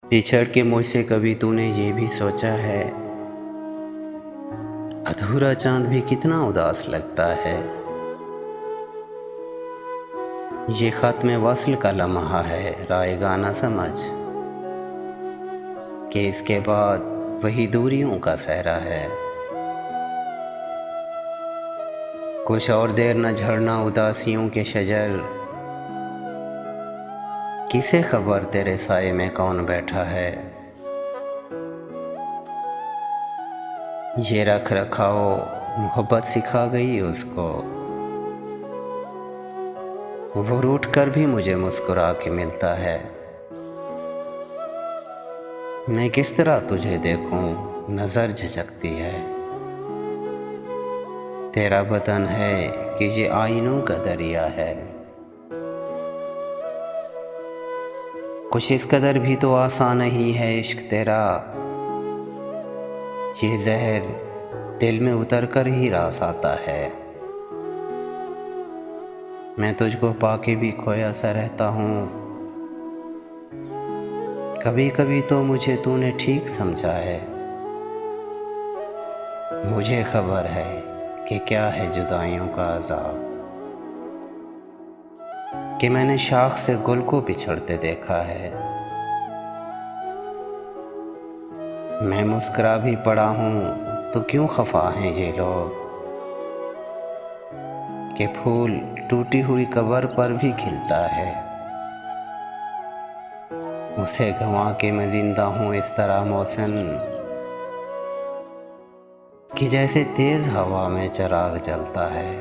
पिछड़ के मुझसे कभी तूने ये भी सोचा है, अधूरा चांद भी कितना उदास लगता है। ये खत में वस्ल का लम्हा है, राएगा ना समझ कि इसके बाद वही दूरियों का सहरा है। कुछ और देर न झड़ना उदासियों के शजर, किसे खबर तेरे साए में कौन बैठा है। ये रख रखाओ मोहब्बत सिखा गई उसको, वो रूठ कर भी मुझे मुस्कुरा के मिलता है। मैं किस तरह तुझे देखूं, नजर झिझकती है। तेरा बदन है कि ये आईनों का दरिया है। कुछ इस कदर भी तो आसान नहीं है इश्क तेरा, ये जहर दिल में उतर कर ही रास आता है। मैं तुझको पाके भी खोया सा रहता हूँ, कभी कभी तो मुझे तूने ठीक समझा है। मुझे खबर है कि क्या है जुदाइयों का अज़ाब, कि मैंने शाख से गुल को बिछड़ते देखा है। मैं मुस्कुरा भी पड़ा हूँ तो क्यों खफा हैं ये लोग, कि फूल टूटी हुई कब्र पर भी खिलता है। उसे गंवा के मैं जिंदा हूँ इस तरह मौसम, कि जैसे तेज हवा में चिराग जलता है।